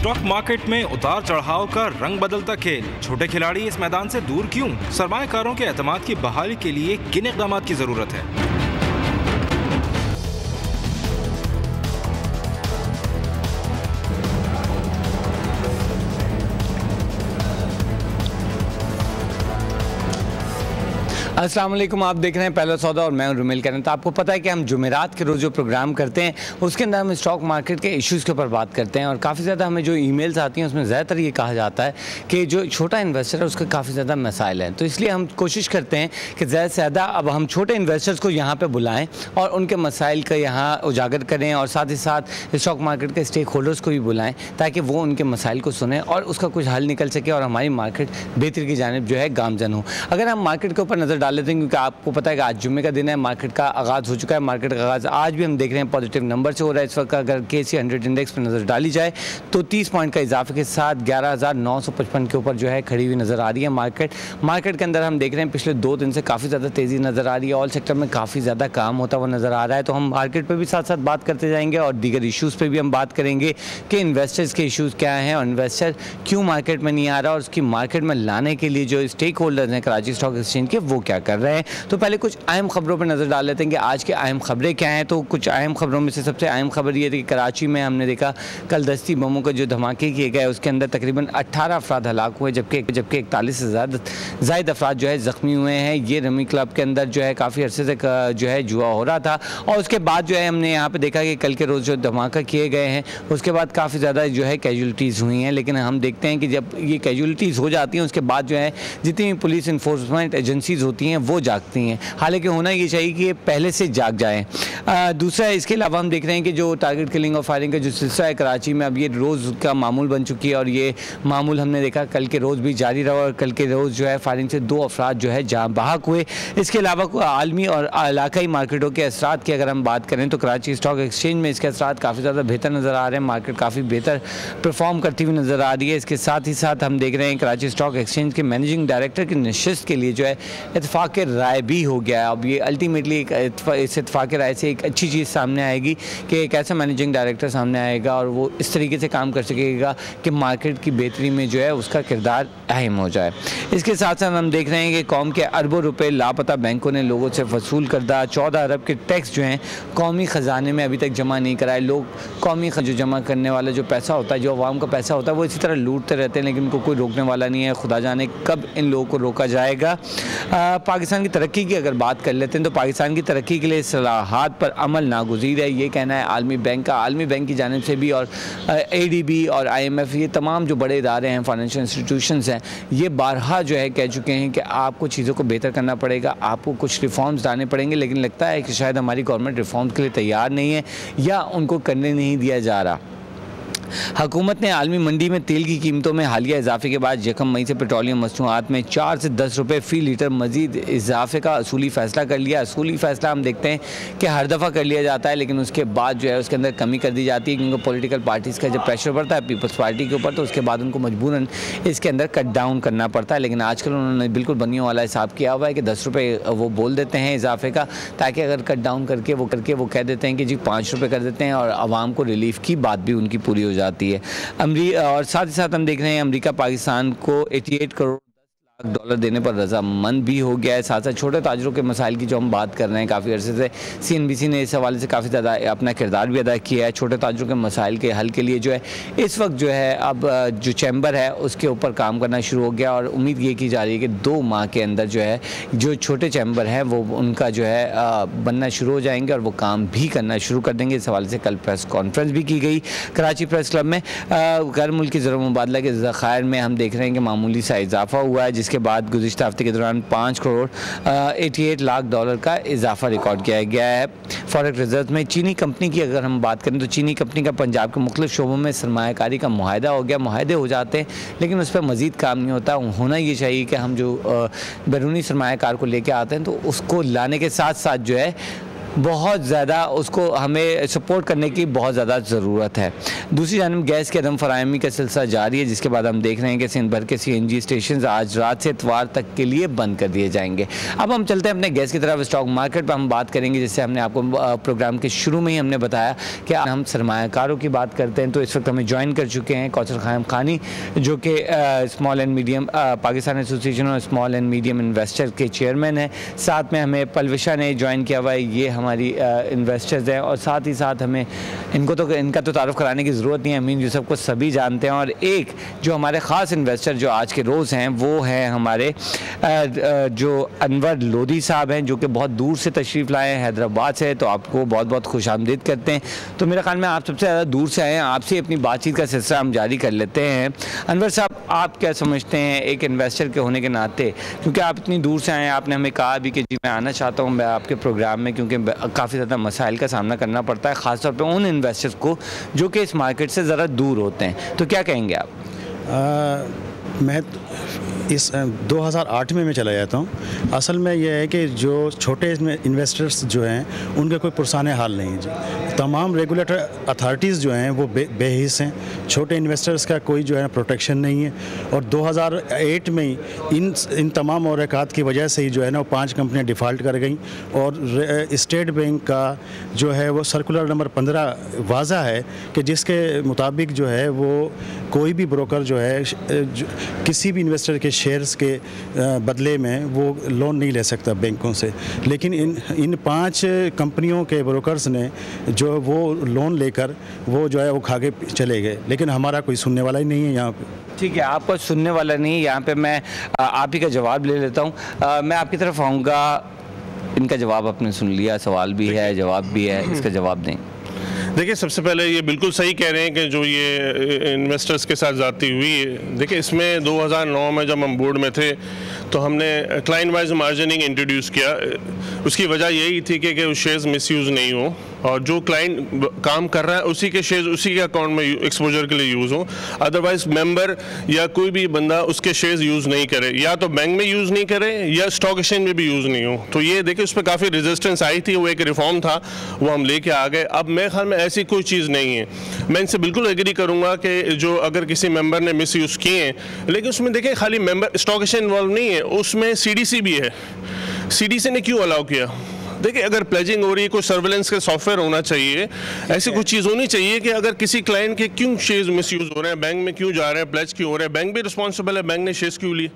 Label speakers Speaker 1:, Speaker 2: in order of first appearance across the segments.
Speaker 1: Stock market में उतार चढ़ाव का रंग बदलता खेल। छोटे खिलाड़ी इस मैदान से दूर क्यों? सरमायाकारों के एतमाद की बहाली के लिए किन इक़दामात की जरूरत है?
Speaker 2: अस्सलाम वालेकुम, आप देख रहे हैं पहला सौदा और मैं हूं रुमेल करन। तो आपको पता है कि हम जुमेरात के रोज़ जो प्रोग्राम करते हैं उसके अंदर हम स्टॉक मार्केट के इश्यूज़ के ऊपर बात करते हैं और काफ़ी ज़्यादा हमें जो ईमेल्स आती हैं उसमें ज़्यादातर ये कहा जाता है कि जो छोटा इन्वेस्टर है उसके काफ़ी ज़्यादा मसाइल हैं। तो इसलिए हम कोशिश करते हैं कि ज़्यादा से ज़्यादा अब हम छोटे इन्वेस्टर्स को यहाँ पर बुलाएँ और उनके मसाइल का यहाँ उजागर करें और साथ ही साथ स्टॉक मार्केट के स्टेक होल्डर्स को भी बुलाएँ ताकि वो उनके मसाइल को सुने और उसका कुछ हल निकल सके और हमारी मार्केट बेहतर की जानिब जो है गामजन हो। अगर हम मार्केट के ऊपर नज़र डाल लेते हैं, क्योंकि आपको पता है कि आज जुम्मे का दिन है, मार्केट का आगाज़ हो चुका है। मार्केट का आगाज़ आज भी हम देख रहे हैं पॉजिटिव नंबर से हो रहा है। इस वक्त अगर KSE 100 इंडेक्स पर नज़र डाली जाए तो 30 पॉइंट का इजाफे के साथ 11,955 के ऊपर जो है खड़ी हुई नज़र आ रही है। मार्केट के अंदर हम देख रहे हैं पिछले 2 दिन से काफ़ी ज़्यादा तेज़ी नज़र आ रही है। ऑल सेक्टर में काफ़ी ज़्यादा काम होता हुआ नज़र आ रहा है। तो हम मार्केट पर भी साथ साथ बात करते जाएंगे और दीगर इशूज़ पर भी हम बात करेंगे कि इन्वेस्टर्स के इशूज़ क्या हैं और इन्वेस्टर क्यों मार्केट में नहीं आ रहा और उसकी मार्केट में लाने के लिए जो स्टेक होल्डर्स हैं कराची स्टॉक एक्सचेंज के, वो क्या कर रहे हैं। तो पहले कुछ अहम खबरों पर नज़र डाल लेते हैं कि आज की अहम खबरें क्या हैं। तो कुछ अहम खबरों में से सबसे अहम खबर ये थी कि कराची में हमने देखा कल दस्ती बमों के जो धमाके किए गए उसके अंदर तकरीबन 18 अफराद हलाक हुए, जबकि 41 से ज़ायद अफराद जो है ज़ख्मी हुए हैं। ये रमी क्लब के अंदर जो है काफ़ी अरसे से जो है जुआ हो रहा था और उसके बाद जो है हमने यहाँ पर देखा कि कल के रोज़ जो धमाका किए गए हैं उसके बाद काफ़ी ज़्यादा जो है कैजुअलिटीज़ हुई हैं। लेकिन हम देखते हैं कि जब ये कैजुअलिटीज़ हो जाती हैं उसके बाद जो है जितनी भी पुलिस इन्फोर्समेंट एजेंसीज़ होती हैं वो जागती हैं। हालांकि होना ये चाहिए कि ये पहले से जाग जाएं। दूसरा इसके अलावा हम देख रहे हैं कि जो टारगेट किलिंग और फायरिंग का जो सिलसिला है कराची में, अब ये रोज़ का मामूल बन चुकी है और ये मामूल हमने देखा कल के रोज़ भी जारी रहा और कल के रोज़ जो है फायरिंग से 2 अफराद जो है जाँ बहक हुए। इसके अलावा आलमी और इलाकाई मार्केटों के असरात की अगर हम बात करें तो कराची स्टॉक एक्सचेंज में इसके असरात काफ़ी ज़्यादा बेहतर नज़र आ रहे हैं। मार्केट काफ़ी बेहतर परफॉर्म करती हुई नज़र आ रही है। इसके साथ ही साथ हम देख रहे हैं कराची स्टॉक एक्सचेंज के मैनेजिंग डायरेक्टर की नशिस्त के लिए जो है इत्तेफाक राय भी हो गया है। अब ये अल्टीमेटली इस इत्तेफाक राय से एक अच्छी चीज़ सामने आएगी कि एक ऐसा मैनेजिंग डायरेक्टर सामने आएगा और वो इस तरीके से काम कर सकेगा कि मार्केट की बेहतरी में जो है उसका किरदार अहम हो जाए। इसके साथ साथ हम देख रहे हैं कि कौम के अरबों रुपए लापता बैंकों ने लोगों से वसूल करदा 14 अरब के टैक्स जो हैं कौमी ख़जाने में अभी तक जमा नहीं कराए। लोग कौमी जो जमा करने वाला जो पैसा होता है, जो अवाम का पैसा होता है, वो इसी तरह लूटते रहते हैं लेकिन उनको कोई रोकने वाला नहीं है। खुदा जाने कब इन लोगों को रोका जाएगा। पाकिस्तान की तरक्की की अगर बात कर लेते हैं तो पाकिस्तान की तरक्की के लिए इस्लाहात पर अमल नागुज़ीर है, ये कहना है आलमी बैंक का। आलमी बैंक की जानिब से भी और ADB और IMF, ये तमाम जो बड़े इदारे हैं, फाइनेंशियल इंस्टीट्यूशंस हैं, ये बारहा जो है कह चुके हैं कि आपको चीज़ों को बेहतर करना पड़ेगा, आपको कुछ रिफॉर्म्स लाने पड़ेंगे। लेकिन लगता है कि शायद हमारी गवर्नमेंट रिफॉर्म्स के लिए तैयार नहीं है या उनको करने नहीं दिया जा रहा। हुकूमत ने आलमी मंडी में तेल की कीमतों में हालिया इजाफे के बाद 1 मई से पेट्रोलियम मसनूआत में 4 से 10 रुपये फ़ी लीटर मजीद इजाफे का असूली फ़ैसला कर लिया। असूली फ़ैसला हम देखते हैं कि हर दफ़ा कर लिया जाता है लेकिन उसके बाद जो है उसके अंदर कमी कर दी जाती है, क्योंकि पॉलिटिकल पार्टीज़ का जब प्रेशर पड़ता है पीपल्स पार्टी के ऊपर तो उसके बाद उनको मजबूरन इसके अंदर कट डाउन करना पड़ता है। लेकिन आजकल उन्होंने बिल्कुल बनियों वाला हिसाब किया हुआ है कि 10 रुपये वो बोल देते हैं इजाफे का, ताकि अगर कट डाउन करके वो कह देते हैं कि जी 5 रुपये कर देते हैं और आवाम को रिलीफ की बात भी उनकी पूरी हो जाती है। और साथ ही साथ हम देख रहे हैं अमेरिका पाकिस्तान को 88 करोड़ $10 देने पर रजामंद भी हो गया है। साथ साथ छोटे ताजरों के मसाइल की जो हम बात कर रहे हैं काफ़ी अरसे से CNBC ने इस हवाले से काफ़ी ज़्यादा अपना किरदार भी अदा किया है। छोटे ताजरों के मसाइल के हल के लिए जो है इस वक्त जो है अब जो चैम्बर है उसके ऊपर काम करना शुरू हो गया और उम्मीद ये की जा रही है कि 2 माह के अंदर जो है जो छोटे चैम्बर हैं वो उनका जो है बनना शुरू हो जाएंगे और वो काम भी करना शुरू कर देंगे। इस हवाले से कल प्रेस कॉन्फ्रेंस भी की गई कराची प्रेस क्लब में। गैर मुल्की ज़र मुबादला के ज़खायर में हम देख रहे हैं कि मामूली सा इजाफा हुआ है, जिसके बाद गुज़िश्ता हफ्ते के दौरान 5 करोड़ 88 लाख डॉलर का इजाफा रिकॉर्ड किया गया है। फॉरेक्स रिजर्व में चीनी कंपनी की अगर हम बात करें तो चीनी कंपनी का पंजाब के मुख्तलिफ शोबों में सरमायाकारी का मुआहदा हो गया। मुआहदे हो जाते हैं लेकिन उस पर मज़ीद काम नहीं होता। होना ये चाहिए कि हम जो बैरूनी सरमायाकार को लेकर आते हैं तो उसको लाने के साथ साथ जो है बहुत ज़्यादा उसको हमें सपोर्ट करने की बहुत ज़्यादा ज़रूरत है। दूसरी जानब गैस की अदम फराहमी का सिलसिला जारी है, जिसके बाद हम देख रहे हैं कि सिंध भर के CNG स्टेशन आज रात से इतवार तक के लिए बंद कर दिए जाएंगे। अब हम चलते हैं अपने गैस की तरफ। स्टॉक मार्केट पर हम बात करेंगे, जैसे हमने आपको प्रोग्राम के शुरू में ही हमने बताया कि हम सरमायाकारों की बात करते हैं, तो इस वक्त हमें ज्वाइन कर चुके हैं कौसर खान खानी, जो कि small and medium Pakistan association और स्मॉल एंड मीडियम इन्वेस्टर के चेयरमैन हैं। साथ में हमें पलविशा ने ज्वाइन किया हुआ है, ये हमारी इन्वेस्टर्स हैं, और साथ ही साथ हमें इनका तो तारुफ कराने की ज़रूरत नहीं है, अमीन यूसुफ को सभी जानते हैं। और एक जो हमारे ख़ास इन्वेस्टर जो आज के रोज़ हैं वो हैं हमारे जो अनवर लोधी साहब हैं, जो कि बहुत दूर से तशरीफ़ लाए हैं हैदराबाद से, तो आपको बहुत बहुत खुशामदीद करते हैं। तो मेरे ख्याल में आप सबसे ज़्यादा दूर से आए हैं, आपसे अपनी बातचीत का सिलसिला हम जारी कर लेते हैं। अनवर साहब, आप क्या समझते हैं एक इन्वेस्टर के होने के नाते, क्योंकि आप इतनी दूर से आए हैं, आपने हमें कहा भी कि जी मैं आना चाहता हूँ मैं आपके प्रोग्राम में, क्योंकि काफ़ी ज़्यादा मसाइल का सामना करना पड़ता है, ख़ासतौर पर उन इन्वेस्टर्स को जो कि इस मार्केट से ज़रा दूर होते हैं, तो क्या कहेंगे आप?
Speaker 3: मैं इस 2008 में मैं चला जाता हूँ। असल में यह है कि जो छोटे इन्वेस्टर्स जो हैं उनके कोई पुरसाने हाल नहीं है जी। तमाम रेगुलेटर अथॉरिटीज़ जो हैं वो बेहिस हैं, छोटे इन्वेस्टर्स का कोई जो है प्रोटेक्शन नहीं है। और 2008 में ही इन तमाम औरक़ात की वजह से ही जो है ना वो 5 कंपनियाँ डिफ़ॉल्ट कर गई, और स्टेट बैंक का जो है वो सर्कुलर नंबर 15 वाज़ा है कि जिसके मुताबिक जो है वो कोई भी ब्रोकर जो है किसी भी इन्वेस्टर के शेयर्स के बदले में वो लोन नहीं ले सकता बैंकों से। लेकिन इन 5 कंपनियों के ब्रोकर्स ने जो वो लोन लेकर वो जो है वो खा के चले गए, लेकिन हमारा कोई सुनने वाला ही नहीं है यहाँ पे।
Speaker 2: ठीक है, आपको सुनने वाला नहीं है यहाँ पे, मैं आप ही का जवाब ले लेता हूँ। मैं आपकी तरफ आऊँगा, इनका जवाब आपने सुन लिया, सवाल भी है जवाब भी है, इसका जवाब दें।
Speaker 4: देखिए, सबसे पहले ये बिल्कुल सही कह रहे हैं कि जो ये इन्वेस्टर्स के साथ ज़्यादती हुई है। देखिए, इसमें 2009 में जब हम बोर्ड में थे तो हमने क्लाइंट वाइज मार्जिनिंग इंट्रोड्यूस किया। उसकी वजह यही थी कि उस शेयर्स मिसयूज़ नहीं हो, और जो क्लाइंट काम कर रहा है उसी के शेयर्स उसी के अकाउंट में एक्सपोजर के लिए यूज़ हो। अदरवाइज मेंबर या कोई भी बंदा उसके शेयर्स यूज़ नहीं करे, या तो बैंक में यूज़ नहीं करे या स्टॉक एक्सचेंज में भी यूज़ नहीं हो। तो ये देखिए, उस पर काफ़ी रेजिस्टेंस आई थी, वो एक रिफॉर्म था, वो हम लेके आ गए। अब मेरे ख्याल में ऐसी कोई चीज़ नहीं है। मैं इनसे बिल्कुल एग्री करूँगा कि जो अगर किसी मेंबर ने मिस यूज़ किए हैं, लेकिन उसमें देखिए खाली मेंबर स्टॉक एक्सचेंज इन्वॉल्व नहीं है, उसमें CDC भी है। CDC ने क्यों अलाउ किया? देखिए, अगर प्लेजिंग हो रही है, कोई सर्वेलेंस का सॉफ्टवेयर होना चाहिए, ऐसी कुछ चीज़ होनी चाहिए कि अगर किसी क्लाइंट के क्यों शेयर्स मिसयूज़ हो रहे हैं, बैंक में क्यों जा रहे हैं, प्लेज क्यों हो रहे हैं, बैंक भी रिस्पॉन्सिबल है, बैंक ने शेयर्स क्यों लिए।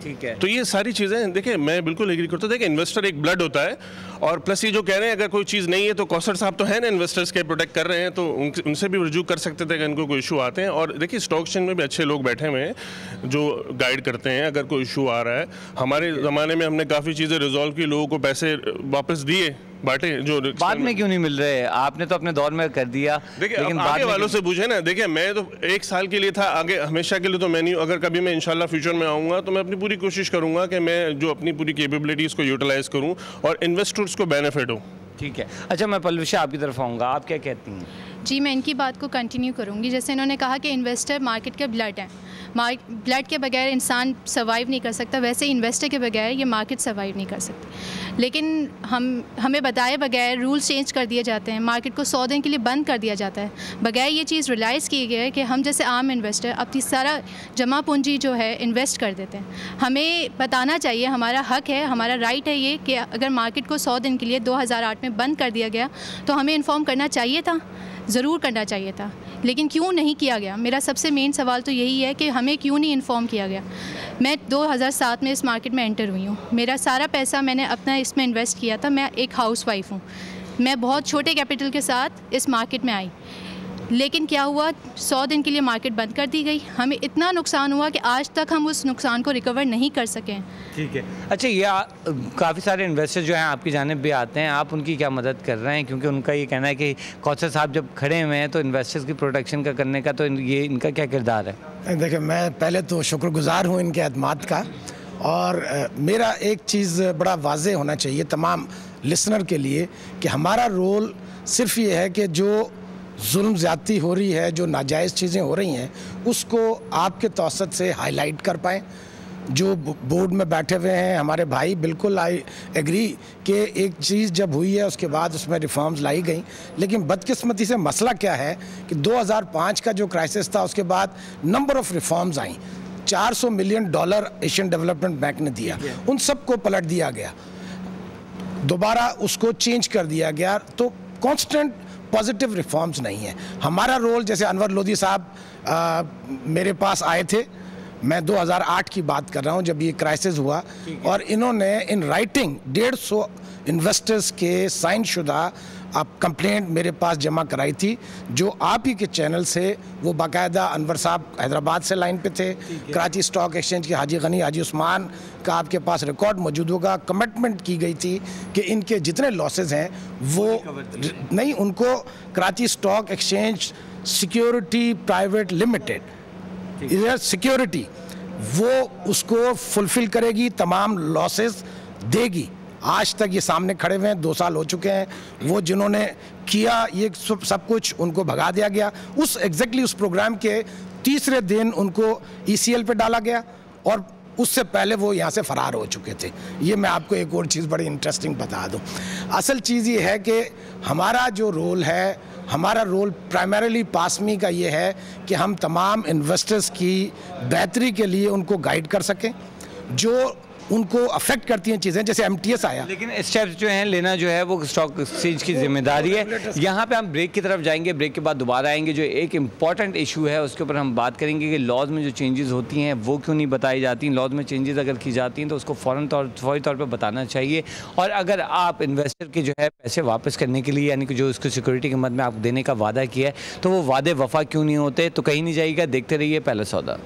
Speaker 2: ठीक है, तो
Speaker 4: ये सारी चीज़ें देखिए मैं बिल्कुल एग्री करता हूँ। देखिए, इन्वेस्टर एक ब्लड होता है, और प्लस ये जो कह रहे हैं अगर कोई चीज़ नहीं है तो कौसर साहब तो है ना इन्वेस्टर्स के प्रोटेक्ट कर रहे हैं, तो उनसे भी रजू कर सकते थे कि इनको कोई इशू आते हैं। और देखिए, स्टॉक एक्सचेंज में भी अच्छे लोग बैठे हुए हैं जो गाइड करते हैं अगर कोई इशू आ रहा है। हमारे ज़माने में हमने काफ़ी चीज़ें रिजॉल्व की, लोगों को पैसे वापस दिए बांटे, जो
Speaker 2: बाद में क्यों नहीं मिल रहे? आपने तो अपने दौर में कर दिया,
Speaker 4: लेकिन आगे वालों से पूछे ना। देखिए, मैं तो 1 साल के लिए था, आगे हमेशा के लिए तो मैं नहीं हूँ। अगर कभी मैं इंशाल्लाह फ्यूचर में आऊँगा तो मैं अपनी पूरी कोशिश करूँगा कि मैं जो अपनी पूरी कैपेबिलिटीज़ को यूटिलाइज़ करूँ और इन्वेस्टर्स को बेनिफिट हो।
Speaker 2: ठीक है, अच्छा मैं पलविशा आपकी तरफ आऊँगा, आप क्या कहती हैं?
Speaker 5: जी, मैं इनकी बात को कंटिन्यू करूँगी। जैसे इन्होंने कहा कि इन्वेस्टर मार्केट के ब्लड हैं, ब्लड के बगैर इंसान सर्वाइव नहीं कर सकता, वैसे इन्वेस्टर के बगैर ये मार्केट सर्वाइव नहीं कर सकती। लेकिन हमें बताए बगैर रूल्स चेंज कर दिए जाते हैं, मार्केट को 100 दिन के लिए बंद कर दिया जाता है, बगैर ये चीज़ रियलाइज़ की गई है कि हम जैसे आम इन्वेस्टर अपनी सारा जमा पूंजी जो है इन्वेस्ट कर देते हैं। हमें बताना चाहिए, हमारा हक है, हमारा राइट है ये कि अगर मार्केट को 100 दिन के लिए 2008 में बंद कर दिया गया तो हमें इन्फॉर्म करना चाहिए था, ज़रूर करना चाहिए था, लेकिन क्यों नहीं किया गया? मेरा सबसे मेन सवाल तो यही है कि हमें क्यों नहीं इन्फॉर्म किया गया। मैं 2007 में इस मार्केट में एंटर हुई हूँ, मेरा सारा पैसा मैंने अपना इसमें इन्वेस्ट किया था। मैं एक हाउसवाइफ हूँ, मैं बहुत छोटे कैपिटल के साथ इस मार्केट में आई, लेकिन क्या हुआ, 100 दिन के लिए मार्केट बंद कर दी गई। हमें इतना नुकसान हुआ कि आज तक हम उस नुकसान को रिकवर नहीं कर सकें।
Speaker 2: ठीक है, अच्छा ये काफ़ी सारे इन्वेस्टर जो हैं आपकी जानिब भी आते हैं, आप उनकी क्या मदद कर रहे हैं? क्योंकि उनका ये कहना है कि कौसर साहब जब खड़े हुए हैं तो इन्वेस्टर्स की प्रोटेक्शन का करने का, तो ये इनका क्या किरदार है?
Speaker 6: देखिए, मैं पहले तो शुक्रगुजार हूँ इनके अदमात का, और मेरा एक चीज़ बड़ा वाज़े होना चाहिए तमाम लिसनर के लिए कि हमारा रोल सिर्फ ये है कि जो जुल्म ज़्यादती हो रही है, जो नाजायज़ चीज़ें हो रही हैं, उसको आपके तौसत से हाईलाइट कर पाएँ, जो बोर्ड में बैठे हुए हैं हमारे भाई, बिल्कुल आई एग्री कि एक चीज़ जब हुई है उसके बाद उसमें रिफॉर्म्स लाई गई, लेकिन बदकिस्मती से मसला क्या है कि 2005 का जो क्राइसिस था उसके बाद number of reforms I. $400 million Asian development bank ने दिया, उन सबको पलट दिया गया, दोबारा उसको चेंज कर दिया गया। तो कांस्टेंट पॉजिटिव रिफॉर्म्स नहीं है। हमारा रोल, जैसे अनवर लोधी साहब मेरे पास आए थे, मैं 2008 की बात कर रहा हूं जब ये क्राइसिस हुआ, और इन्होंने इन राइटिंग 150 इन्वेस्टर्स के साइन शुदा आप कंप्लेंट मेरे पास जमा कराई थी, जो आप ही के चैनल से वो बाकायदा अनवर साहब हैदराबाद से लाइन पे थे, कराची स्टॉक एक्सचेंज के हाजी गनी हाजी उस्मान का आपके पास रिकॉर्ड मौजूद होगा। कमिटमेंट की गई थी कि इनके जितने लॉसेस हैं वो नहीं, उनको Karachi stock exchange security private limited security वो उसको फुलफिल करेगी, तमाम लॉसेस देगी। आज तक ये सामने खड़े हुए हैं, 2 साल हो चुके हैं, वो जिन्होंने किया ये सब कुछ उनको भगा दिया गया। उस एग्जैक्टली उस प्रोग्राम के तीसरे दिन उनको ECL पे डाला गया, और उससे पहले वो यहाँ से फरार हो चुके थे। ये मैं आपको एक और चीज़ बड़ी इंटरेस्टिंग बता दूँ। असल चीज़ ये है कि हमारा जो रोल है, हमारा रोल प्राइमरीली पासमी का ये है कि हम तमाम इन्वेस्टर्स की बेहतरी के लिए उनको गाइड कर सकें, जो उनको अफेक्ट करती हैं चीज़ें, जैसे MTS आया।
Speaker 2: लेकिन स्टेप्स जो हैं लेना जो है वो स्टॉक एक्सचेंज की जिम्मेदारी है। यहाँ पे हम ब्रेक की तरफ जाएंगे, ब्रेक के बाद दोबारा आएंगे। जो एक इम्पॉर्टेंट इशू है उसके ऊपर हम बात करेंगे कि लॉज में जो चेंजेस होती हैं वो क्यों नहीं बताई जाती। लॉज में चेंजेस अगर की जाती हैं तो उसको फौरी तौर पर बताना चाहिए, और अगर आप इन्वेस्टर के जो है पैसे वापस करने के लिए, यानी कि जो उसको सिक्योरिटी के मद में आप देने का वादा किया है, तो वो वादे वफा क्यों नहीं होते। तो कहीं नहीं जाइएगा, देखते रहिए पहला सौदा।